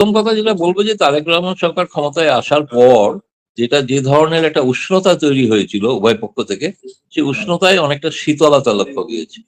প্রথম কথা যেটা বলবো যে তারেক রহমান সরকার ক্ষমতায় আসার পর যে ধরনের একটা উষ্ণতা তৈরি হয়েছিল উভয় পক্ষ থেকে, সেই উষ্ণতায় অনেকটা শীতলতা লক্ষ্য গিয়েছে।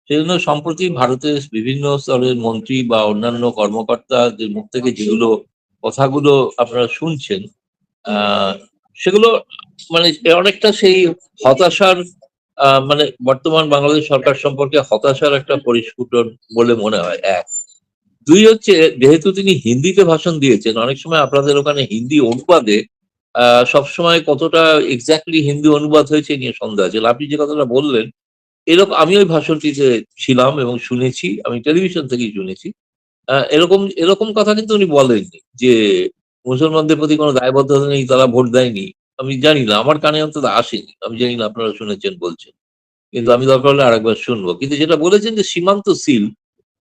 সেই জন্য সম্প্রতি ভারতের বিভিন্ন স্তরের মন্ত্রী বা অন্যান্য কর্মকর্তাদের মুখ থেকে যেগুলো কথাগুলো আপনারা শুনছেন, আহ সেগুলো মানে অনেকটা সেই হতাশার, মানে বর্তমান বাংলাদেশ সরকার সম্পর্কে হতাশার একটা পরিস্ফুটন বলে মনে হয়। এক, দুই হচ্ছে, যেহেতু তিনি হিন্দিতে ভাষণ দিয়েছেন, অনেক সময় আপনাদের ওখানে হিন্দি অনুবাদে সবসময় কতটা এক্স্যাক্টলি হিন্দি অনুবাদ হয়েছে নিয়ে সন্দেহ আছে। আপনি যে কথাটা বললেন, এরকম আমি ওই ভাষণটিতে ছিলাম এবং শুনেছি, আমি টেলিভিশন থেকেই শুনেছি। এরকম এরকম কথা কিন্তু উনি বলেননি যে মুসলমানদের প্রতি কোনো দায়বদ্ধতা নেই, তারা ভোট দেয়নি। আমি জানি না, আমার কানে অন্তত আসেনি। আমি জানি না আপনারা শুনেছেন বলছেন, কিন্তু আমি দরকার হলে আরেকবার শুনবো। কিন্তু যেটা বলেছেন যে সীমান্ত সিল,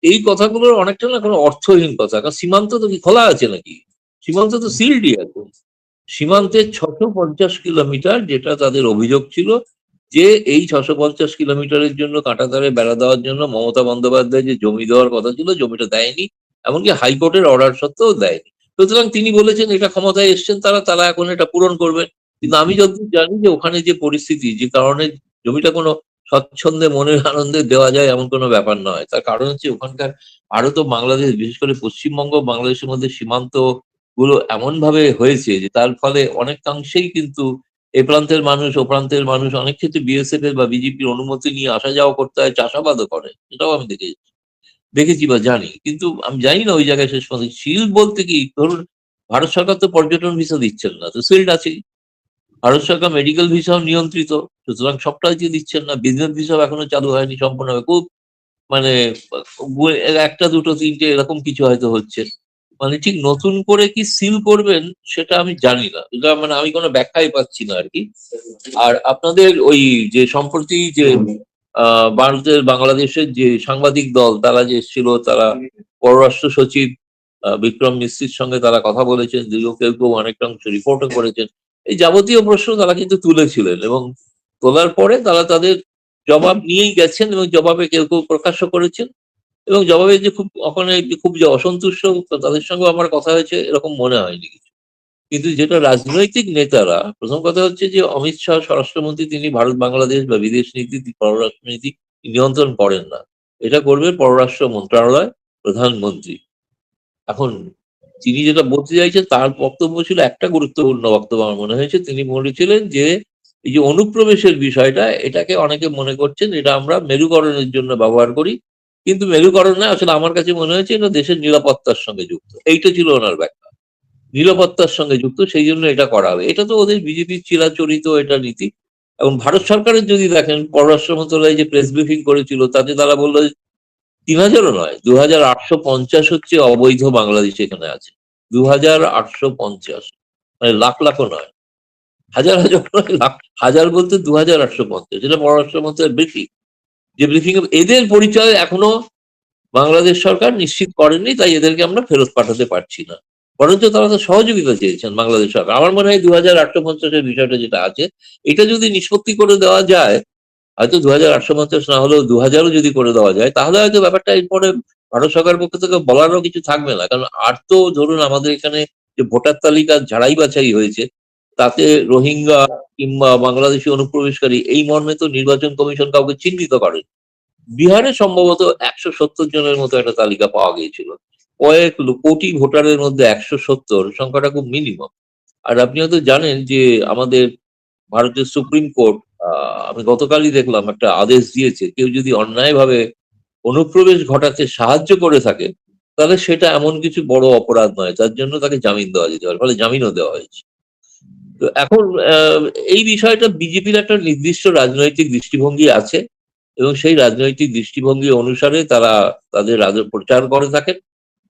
এই কথাগুলোর অনেকটা না কোনো অর্থহীন কথা। কারণ সীমান্ত তো কি খোলা আছে নাকি? সীমান্ত তো সিলডই এখন। সীমান্তের ৬৫০ কিলোমিটার, যেটা তাদের অভিযোগ ছিল যে এই ৬৫০ কিলোমিটারের জন্য কাঁটাতারে বেড়া দেওয়ার জন্য মমতা বন্দ্যোপাধ্যায় যে জমি দেওয়ার কথা ছিল, জমিটা দেয়নি। এমনকি হাইকোর্টের অর্ডার সত্ত্বেও দেয়নি। সুতরাং তিনি বলেছেন এটা ক্ষমতায় এসছেন তারা, তারা এখন এটা পূরণ করবেন। কিন্তু আমি যতদূর জানি যে ওখানে যে পরিস্থিতি, যে কারণে জমিটা কোনো স্বচ্ছন্দে মনের আনন্দে দেওয়া যায় এমন কোনো ব্যাপার নয়। তার কারণ হচ্ছে ওখানকার ভারত ও বাংলাদেশ, বিশেষ করে পশ্চিমবঙ্গ ও বাংলাদেশের মধ্যে সীমান্ত গুলো এমন ভাবে হয়েছে যে তার ফলে অনেকাংশেই কিন্তু এ প্রান্তের মানুষ ও প্রান্তের মানুষ অনেক ক্ষেত্রে বিএসএফ এর বা বিজেপির অনুমতি নিয়ে আসা যাওয়া করতে হয়, চাষাবাদও করে। এটাও আমি দেখেছি বা জানি। কিন্তু আমি জানি না ওই জায়গায় শেষ পর্যন্ত শিল্ড বলতে কি, ধরুন ভারত সরকার তো পর্যটন ভিসা দিচ্ছেন না, তো শিল্ড আছেই। ভারত সরকার মেডিকেল ভিসাও নিয়ন্ত্রিত, সুতরাং সবটাই দিয়ে দিচ্ছেন না। বিজনেস ভিসাও এখনো চালু হয়নি সম্পূর্ণভাবে। খুব মানে একটা দুটো তিনটে এরকম কিছু হয়তো হচ্ছে। মানে ঠিক নতুন করে কি সিল করবেন সেটা আমি জানি না, এটা মানে আমি কোনো ব্যাখ্যাই পাচ্ছি না আর কি। আর আপনাদের ওই যে সম্প্রতি যে ভারতের বাংলাদেশের যে সাংবাদিক দল তারা যে এসেছিল, তারা পররাষ্ট্র সচিব বিক্রম মিস্ত্রির সঙ্গে তারা কথা বলেছেন, দীর্ঘ কেউ কেউ অনেকাংশ রিপোর্টও করেছেন। এই যাবতীয় প্রশ্ন তারা কিন্তু তুলেছিলেন, এবং তোলার পরে তারা তাদের জবাব নিয়েই গেছেন, এবং জবাবে কেউ কেউ প্রকাশ্য করেছেন। এবং জবাবে যে খুব ওখানে যে খুব যে অসন্তুষ্ট, তাদের সঙ্গে আমার কথা হয়েছে এরকম মনে হয়নি কিছু। কিন্তু যেটা রাজনৈতিক নেতারা, প্রথম কথা হচ্ছে যে অমিত শাহ স্বরাষ্ট্রমন্ত্রী, তিনি ভারত বাংলাদেশ বা বিদেশ নীতি, পররাষ্ট্রনীতি নিয়ন্ত্রণ করেন না। এটা করবে পররাষ্ট্র মন্ত্রণালয়, প্রধানমন্ত্রী। এখন তিনি যেটা বলতে চাইছেন, তার বক্তব্য ছিল একটা গুরুত্বপূর্ণ বক্তব্য আমার মনে হয়েছে। তিনি বলেছিলেন যে এই যে অনুপ্রবেশের বিষয়টা, এটাকে অনেকে মনে করছেন এটা আমরা মেরুকরণের জন্য ব্যবহার করি, কিন্তু মেরুকরণ নয়। আসলে আমার কাছে মনে হয়েছে এটা দেশের নিরাপত্তার সঙ্গে যুক্ত। এইটা ছিল ওনার ব্যাখ্যা। নিরাপত্তার সঙ্গে যুক্ত, সেই জন্য এটা করা হবে। এটা তো ওদের বিজেপির চিরাচরিত এটা নীতি। এবং ভারত সরকারের যদি দেখেন, পররাষ্ট্র মন্ত্রণালয় যে প্রেস ব্রিফিং করেছিল, তাতে তারা বললো ৩,০০০ও নয়, ২,৮৫০ হচ্ছে অবৈধ বাংলাদেশ এখানে আছে। ২,৮৫০, মানে লাখ লাখও নয়, হাজার হাজার নয়, লাখ। হাজার বলতে ২,৮৫০, এটা পররাষ্ট্র মন্ত্রণালয়ের ব্রিফিং। যে ব্রিফিং এদের পরিচয় এখনো বাংলাদেশ সরকার নিশ্চিত করেননি, তাই এদেরকে আমরা ফেরত পাঠাতে পারছি না। বরঞ্চ তারা তো সহযোগিতা চেয়েছেন বাংলাদেশ সরকার। আমার মনে হয় ২,৮৫০-এর বিষয়টা যেটা আছে, এটা যদি নিষ্পত্তি করে দেওয়া যায়, হয়তো ২,৮৫০ না হলেও ২,০০০ও যদি করে দেওয়া যায়, তাহলে হয়তো ব্যাপারটা এরপরে ভারত সরকারের পক্ষ থেকে বলারও কিছু থাকবে না। কারণ আর তো ধরুন আমাদের এখানে যে ভোটার তালিকা ঝাড়াই বাছাই হয়েছে, তাতে রোহিঙ্গা কিংবা বাংলাদেশি অনুপ্রবেশকারী এই মর্মে তো নির্বাচন কমিশন কাউকে চিহ্নিত করে। বিহারে সম্ভবত ১৭০ জনের মতো একটা তালিকা পাওয়া গিয়েছিল। কয়েক কোটি ভোটারের মধ্যে ১৭০ সংখ্যাটা খুব মিনিমাম। আর আপনি হয়তো জানেন যে আমাদের ভারতের সুপ্রিম কোর্ট, আমি গতকালই দেখলাম, একটা আদেশ দিয়েছে, কেউ যদি অন্যায়ভাবে অনুপ্রবেশ ঘটাতে সাহায্য করে থাকে, তাহলে সেটা এমন কিছু বড় অপরাধ নয়, তার জন্য তাকে জামিন দেওয়া যেতে পারে। ফলে জামিনও দেওয়া হয়েছে। তো এখন এই বিষয়টা বিজেপির একটা নির্দিষ্ট রাজনৈতিক দৃষ্টিভঙ্গি আছে, এবং সেই রাজনৈতিক দৃষ্টিভঙ্গি অনুসারে তারা তাদের প্রচার করে থাকেন।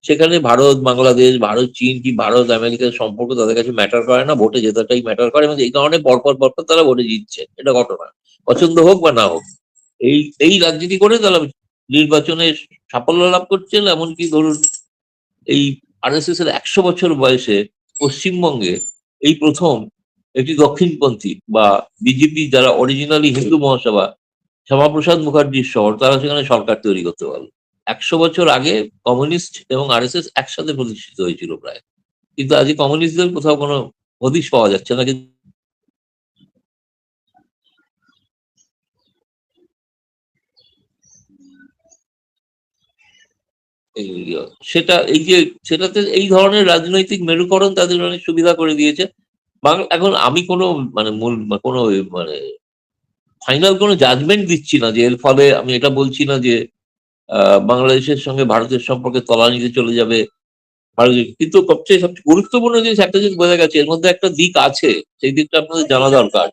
সেখানে ভারত বাংলাদেশ, ভারত চীন কি ভারত আমেরিকার সম্পর্ক তাদের কাছে ম্যাটার করে না, ভোটে জেতাটাই ম্যাটার করে, এবং এই কারণে পরপর পরপর তারা ভোটে জিতছে, এটা ঘটনা। পছন্দ হোক বা না হোক, এই এই রাজনীতি করে তারা নির্বাচনে সাফল্য লাভ করছেন। এমনকি ধরুন এই আরএসএস এর ১০০ বছর বয়সে পশ্চিমবঙ্গে এই প্রথম একটি দক্ষিণপন্থী বা বিজেপি, যারা অরিজিনালি হিন্দু মহাসভা, শ্যামাপ্রসাদ মুখার্জির শহর, তারা সেখানে সরকার তৈরি করতে পারলো। 100 বছর আগে কমিউনিস্ট এবং আরএসএস একসাথে প্রতিষ্ঠিত হয়েছিল প্রায়, কিন্তু আজকে কমিউনিস্টদের কোথাও কোনো হদিশ পাওয়া যাচ্ছে না। সেটা এই যে সেটাতে এই ধরনের রাজনৈতিক মেরুকরণ তাদের অনেক সুবিধা করে দিয়েছে। এখন আমি কোনো মানে মূল কোনো মানে ফাইনাল কোনো জাজমেন্ট দিচ্ছি না যে এর ফলে আমি এটা বলছি না যে বাংলাদেশের সঙ্গে ভারতের সম্পর্কে তলানিতে চলে যাবে কিন্তু সবচেয়ে গুরুত্বপূর্ণ জিনিস একটা জিনিস বোঝা গেছে, এর মধ্যে একটা দিক আছে, সেই দিকটা আপনাদের জানা দরকার।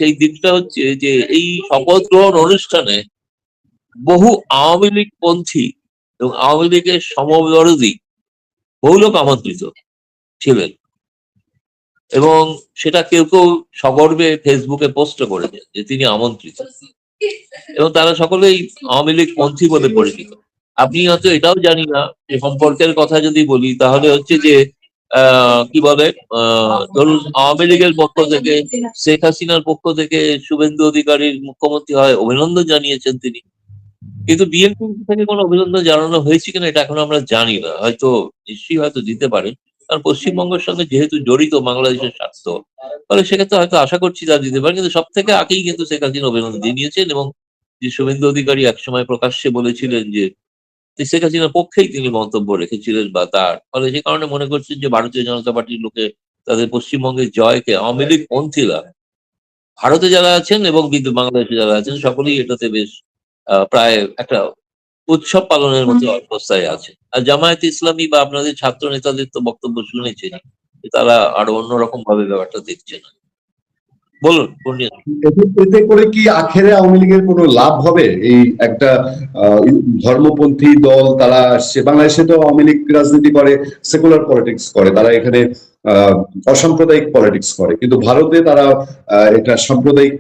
সেই দিকটা হচ্ছে যে এই শপথ গ্রহণ অনুষ্ঠানে বহু আওয়ামী লীগ পন্থী এবং আওয়ামী লীগের সমদরদী বহু লোক আমন্ত্রিত ছিলেন, এবং সেটা কেউ কেউ সগর্বে ফেসবুকে পোস্ট করেছেন যে তিনি আমন্ত্রিত, এবং তারা সকলেই আওয়ামী লীগ পন্থী বলে পরিচিত। আপনি হয়তো এটাও জানি না যে সম্পর্কের কথা যদি বলি তাহলে হচ্ছে যে কি বলে ধরুন আওয়ামী লীগের পক্ষ থেকে শেখ হাসিনার পক্ষ থেকে শুভেন্দু অধিকারীর মুখ্যমন্ত্রী হয় অভিনন্দন জানিয়েছেন তিনি, কিন্তু বিএনপি থেকে কোনো অভিনন্দন জানানো হয়েছে কিনা এটা এখন আমরা জানি না, হয়তো নিশ্চয়ই হয়তো দিতে পারেন, কারণ পশ্চিমবঙ্গের সঙ্গে যেহেতু জড়িত বাংলাদেশের স্বার্থ, ফলে সেক্ষেত্রে হয়তো আশা করছি তা দিতে পারেন। কিন্তু সব থেকে আগেই কিন্তু শেখ হাসিনা অভিনন্দন জানিয়েছেন, এবং যে শুভেন্দু অধিকারী একসময় প্রকাশ্যে বলেছিলেন যে শেখ হাসিনার পক্ষেই তিনি মন্তব্য রেখেছিলেন বা তার ফলে যে কারণে মনে করছেন যে ভারতীয় জনতা পার্টির লোকে তাদের পশ্চিমবঙ্গের জয়কে আওয়ামী লীগ পন্থীরা ভারতে যারা আছেন এবং বাংলাদেশে যারা আছেন সকলেই এটাতে বেশ প্রায় একটা উৎসব পালনের মতো অবস্থায় আছে। আর জামায়াতে ইসলামী বা আপনাদের ছাত্র নেতাদের তো বক্তব্য শুনেছেন, তারা আরো অন্যরকম ভাবে ব্যাপারটা দেখছে না। বলুন। এতে করে কি আখেরে আওয়ামী লীগের কোনো লাভ হবে? এই একটা ধর্মপন্থী দল তারা আসছে, বাংলাদেশে তো আওয়ামী লীগ রাজনীতি করে, সেকুলার পলিটিক্স করে, তারা এখানে অসাম্প্রদায়িক পলিটিক্স করে, কিন্তু ভারতে তারা একটা সাম্প্রদায়িক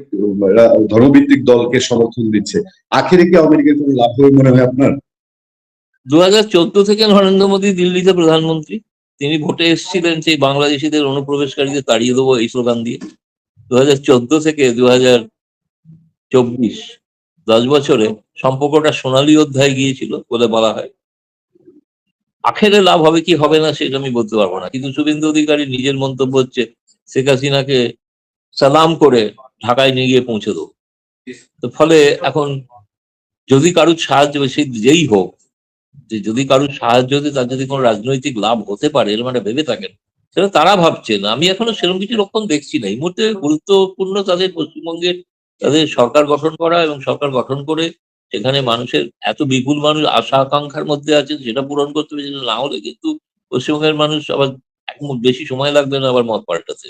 ধর্মভিত্তিক দলকে সমর্থন দিচ্ছে। আখেরে কি আওয়ামী লীগের কোনো লাভ হবে মনে হয় আপনার? 2014 থেকে নরেন্দ্র মোদী দিল্লিতে প্রধানমন্ত্রী, তিনি ভোটে এসেছিলেন সেই বাংলাদেশিদের অনুপ্রবেশকারীদের তাড়িয়ে দেবো এই স্লোগান দিয়ে। 2014 থেকে 2024 10 বছরে সম্পর্কটা সোনালী অধ্যায় গিয়েছিল বলে বলা হয়। আখেরে লাভ হবে কি হবে না সেটা আমি বলতে পারবো না, কিন্তু শুভেন্দু অধিকারী নিজের মন্তব্য হচ্ছে শেখ হাসিনাকে সালাম করে ঢাকায় নিয়ে গিয়ে পৌঁছে দেবো। তো ফলে এখন যদি কারুর সাহায্য সে যেই হোক, যে যদি কারুর সাহায্য হতে তার যদি কোনো রাজনৈতিক লাভ হতে পারে এরকম একটা ভেবে থাকেন, সেটা তারা ভাবছেন। আমি এখনো সেরকম কিছু লক্ষণ দেখছি না। এই মুহূর্তে গুরুত্বপূর্ণ তাদের পশ্চিমবঙ্গের তাদের সরকার গঠন করা, এবং সরকার গঠন করে সেখানে মানুষের এত বিপুল মানুষ আশা আকাঙ্ক্ষার মধ্যে আছেন সেটা পূরণ করতে পেরেছে, না হলে কিন্তু পশ্চিমবঙ্গের মানুষ আবার বেশি সময় লাগবে না আবার মত পাল্টাতে।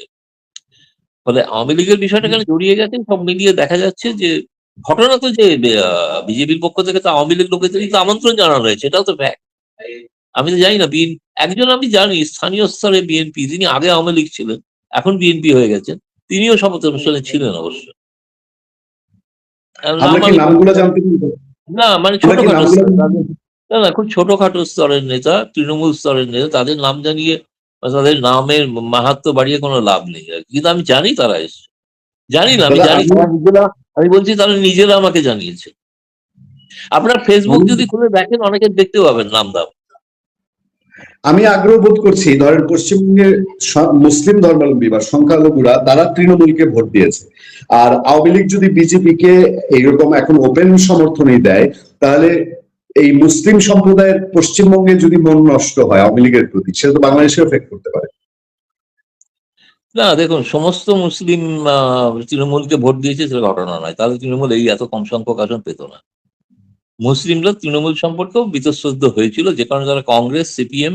ফলে আওয়ামী লীগের বিষয়টা এখানে জড়িয়ে গেছে, সব মিলিয়ে দেখা যাচ্ছে যে ঘটনা তো যে বিজেপির পক্ষ থেকে তো আওয়ামী লীগ লোকেদেরই তো আমন্ত্রণ জানানো হয়েছে, এটাও তো ফ্যাক্ট। আমি তো জানি না একজন আমি জানি স্থানীয় স্তরে বিএনপি, যিনি আগে আওয়ামী লীগ ছিলেন এখন বিএনপি হয়ে গেছেন, তিনিও শপথ অনুষ্ঠানে ছিলেন অবশ্য। না মানে ছোটখাটো না খুব ছোটখাটো স্তরের নেতা, তৃণমূল স্তরের নেতা, তাদের নাম জানিয়ে তাদের নামের মাহাত্ম বাড়িয়ে কোনো লাভ নেই আর কি। কিন্তু আমি জানি তারা এসছে, জানি না আমি জানি আমি বলছি তারা নিজেরা আমাকে জানিয়েছে। আপনার ফেসবুক যদি খুলে দেখেন অনেকে দেখতে পাবেন নাম দাম। আমি আগ্রহ বোধ করছি, ধরেন পশ্চিমবঙ্গের মুসলিম ধর্মাবলম্বী বা সংখ্যালঘুরা তারা তৃণমূলকে ভোট দিয়েছে, আর আওয়ামী লীগ যদি বিজেপিকে এইরকম এখন ওপেন সমর্থনই দেয়, তাহলে এই মুসলিম সম্প্রদায়ের পশ্চিমবঙ্গে যদি মন নষ্ট হয় আওয়ামী লীগের প্রতি, সেটা তো বাংলাদেশে এফেক্ট করতে পারে। না দেখুন, সমস্ত মুসলিম তৃণমূলকে ভোট দিয়েছে সেটা ঘটনা নয়, তাহলে তৃণমূল এই এত কম সংখ্যক আসন পেত না। মুসলিমরা তৃণমূল সম্পর্কেও বীতশ্রদ্ধ হয়েছিল, যে কারণে তারা কংগ্রেস, সিপিএম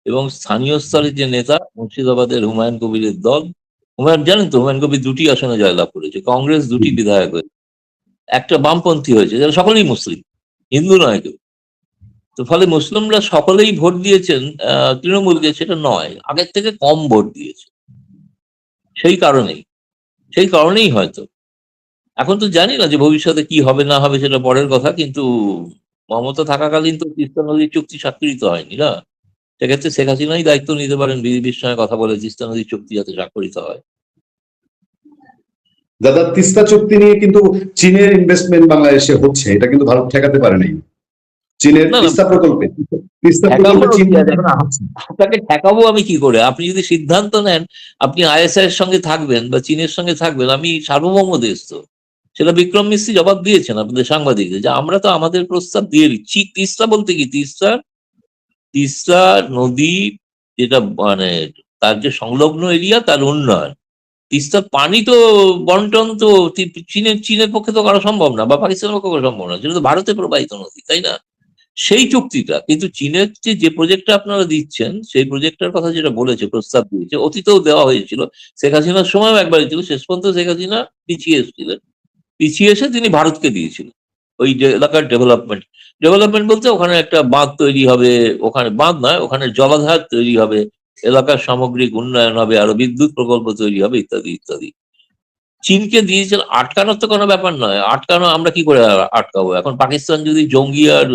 এবং স্থানীয় স্তরের যে নেতা মুর্শিদাবাদের হুমায়ুন কবিরের দল, জানেন তো হুমায়ুন কবির 2টি আসনে জয়লাভ করেছে, কংগ্রেস 2টি বিধায়ক হয়েছে, একটা বামপন্থী হয়েছে, যারা সকলেই মুসলিম, হিন্দু নয় কেউ। তো ফলে মুসলিমরা সকলেই ভোট দিয়েছেন তৃণমূলকে, সেটা নয়, আগের থেকে কম ভোট দিয়েছে। সেই কারণেই হয়তো এখন তো জানি না যে ভবিষ্যতে কি হবে না হবে সেটা পরের কথা, কিন্তু মমতা থাকাকালীন তো তিস্তা নদীর চুক্তি স্বাক্ষরিত হয়নি না, সেক্ষেত্রে শেখ হাসিনাই দায়িত্ব নিতে পারেন বিজেপির সঙ্গে কথা বলে তিস্তা নদীর চুক্তি যাতে স্বাক্ষরিত হয়। দাদা, তিস্তা চুক্তি নিয়ে কিন্তু চীনের ইনভেস্টমেন্ট বাংলাদেশে হচ্ছে, এটা কিন্তু ভারত ঠেকাতে পারে নাই। চীনের না না, তিস্তা প্রকল্পে, তিস্তা প্রকল্পে ঠেকাবোর চীন কি আছে? এখন আহ্বান। আপনাকে ঠেকাবো আমি কি করে? আপনি যদি সিদ্ধান্ত নেন আপনি আইএসআই এর সঙ্গে থাকবেন বা চীনের সঙ্গে থাকবেন, আমি সার্বভৌম দেশ তো। সেটা বিক্রম মিস্ত্রি জবাব দিয়েছেন আপনাদের সাংবাদিকদের, যে আমরা তো আমাদের প্রস্তাব দিয়ে দিচ্ছি। তিস্তা বলতে কি, তিস্তা তিস্তা নদী যেটা মানে তার যে সংলগ্ন এরিয়া তার উন্নয়ন, তিস্তার পানি তো বন্টন তো চীনের চীনের পক্ষে তো করা সম্ভব না, বা পাকিস্তানের পক্ষে করা সম্ভব না, সেটা তো ভারতে প্রবাহিত নদী, তাই না? সেই চুক্তিটা কিন্তু চীনের যে প্রজেক্টটা আপনারা দিচ্ছেন, সেই প্রজেক্টটার কথা যেটা বলেছে, প্রস্তাব দিয়েছে, অতীতেও দেওয়া হয়েছিল, শেখ হাসিনার সময়ও একবার ছিল, শেষ পর্যন্ত শেখ হাসিনা পিছিয়ে এসেছিলেন, পিছিয়ে এসে তিনি ভারতকে দিয়েছিলেন ওই যে এলাকার ডেভেলপমেন্ট। ডেভেলপমেন্ট বলতে ওখানে একটা বাঁধ তৈরি হবে, ওখানে বাঁধ নয়, ওখানে জলাধার তৈরি হবে, এলাকার সামগ্রিক উন্নয়ন হবে, আরো বিদ্যুৎ প্রকল্প তৈরি হবে, ইত্যাদি ইত্যাদি। চীনকে দিয়েছেন, আটকানোর তো কোনো ব্যাপার নয়, আটকানো আমরা কি করে আটকাবো? এখন পাকিস্তান যদি জঙ্গি আর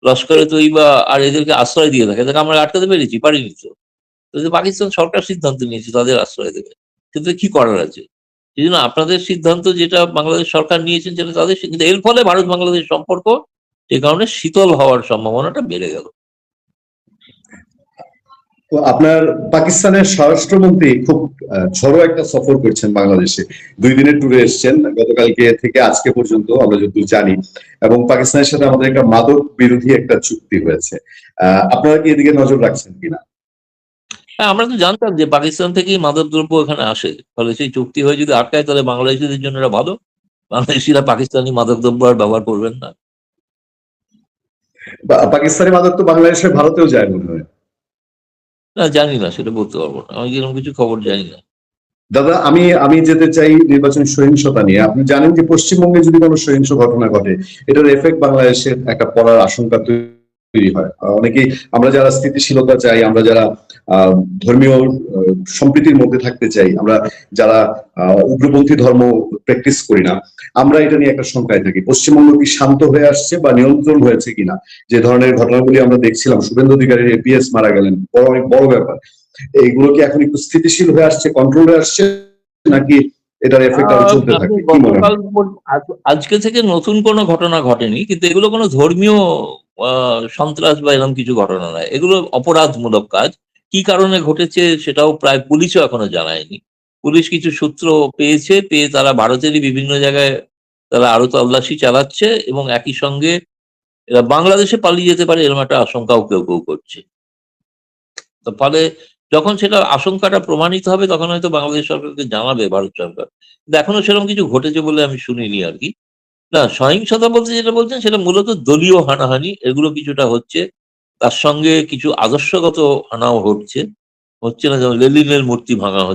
লস্করে তৈবা আর এদেরকে আশ্রয় দিয়ে থাকে, তাকে আমরা আটকাতে পেরেছি? পারিনি তো। তো যে পাকিস্তান সরকার সিদ্ধান্ত নিয়েছে তাদের আশ্রয় দেবে, কিন্তু কি করার আছে? সেই জন্য আপনাদের সিদ্ধান্ত যেটা বাংলাদেশ সরকার নিয়েছেন সেটা তাদের কিন্তু এর ফলে ভারত বাংলাদেশ সম্পর্ক যে কারণে শীতল হওয়ার সম্ভাবনাটা বেড়ে গেল। তো আপনার পাকিস্তানের স্বরাষ্ট্রমন্ত্রী খুব ঝড়ো একটা সফর করছেন বাংলাদেশে, 2 দিনের ট্যুরে এসেছেন গতকালকে থেকে আজকে পর্যন্ত আমরা যতদূর জানি, এবং পাকিস্তানের সাথে আমাদের একটা মাদক বিরোধী একটা চুক্তি হয়েছে। আপনারা কি এদিকে নজর রাখছেন কিনা? হ্যাঁ, আমরা তো জানতাম যে পাকিস্তান থেকেই মাদকদ্রব্য এখানে আসে, ফলে সেই চুক্তি হয়ে যদি আটকায় তাহলে বাংলাদেশিদের জন্য এটা ভালো, বাংলাদেশিরা পাকিস্তানি মাদকদ্রব্য আর ব্যবহার করবেন না। পাকিস্তানি মাদক তো বাংলাদেশে ভারতেও যায় মনে হয়। না, জানি না, সেটা বলতে পারবো না, আমি এরকম কিছু খবর জানি না। দাদা, আমি আমি যেতে চাই নির্বাচন সহিংসতা নিয়ে। আপনি জানেন যে পশ্চিমবঙ্গে যদি কোনো সহিংস ঘটনা ঘটে, এটার এফেক্ট বাংলাদেশের একটা পড়ার আশঙ্কা তৈরি হয়। অনেকেই আমরা যারা স্থিতিশীলতা চাই, আমরা যারা ধর্মীয় সম্প্রীতির মধ্যে থাকতে চাই, আমরা যারা উগ্রপন্থী ধর্ম প্র্যাকটিস করি না, আমরা এটা নিয়ে একটা শঙ্কায় থাকি। পশ্চিমবঙ্গ কি শান্ত হয়ে আসছে বা নিয়ন্ত্রণ হয়েছে কিনা? যে ধরনের ঘটনাগুলি আমরা দেখছিলাম, শুভেন্দু অধিকারীর এপিএস মারা গেলেন, অনেক বড় ব্যাপার। এইগুলো কি এখন একটু স্থিতিশীল হয়ে আসছে, কন্ট্রোলে আসছে, নাকি এটার এফেক্ট আরো চলতে আপনি থাকবে? কি মনে হয়? আজকে থেকে নতুন কোনো ঘটনা ঘটেনি, কিন্তু এগুলো কোনো ধর্মীয় সন্ত্রাস বা এরকম কিছু ঘটনা নয়, এগুলো অপরাধমূলক কাজ। কি কারণে ঘটেছে সেটাও প্রায় পুলিশও এখনো জানায়নি। পুলিশ কিছু সূত্র পেয়েছে, পেয়ে তারা ভারতেরই বিভিন্ন জায়গায় তারা আরো তল্লাশি চালাচ্ছে, এবং একই সঙ্গে এরা বাংলাদেশে পালিয়ে যেতে পারে এরকম একটা আশঙ্কাও কেউ কেউ করছে। তো ফলে যখন সেটা আশঙ্কাটা প্রমাণিত হবে তখন হয়তো বাংলাদেশ সরকারকে জানাবে ভারত সরকার, কিন্তু এখনো সেরকম কিছু ঘটেছে বলে আমি শুনিনি আর কি। না, সহিংসতা বলতে যেটা বলছেন সেটা মূলত দলীয় হানাহানি, এগুলো কিছুটা হচ্ছে, তার সঙ্গে কিছু আদর্শগত হানাও হচ্ছে, হচ্ছে না, যেমন লেনিনের মূর্তি ভাঙা হচ্ছে।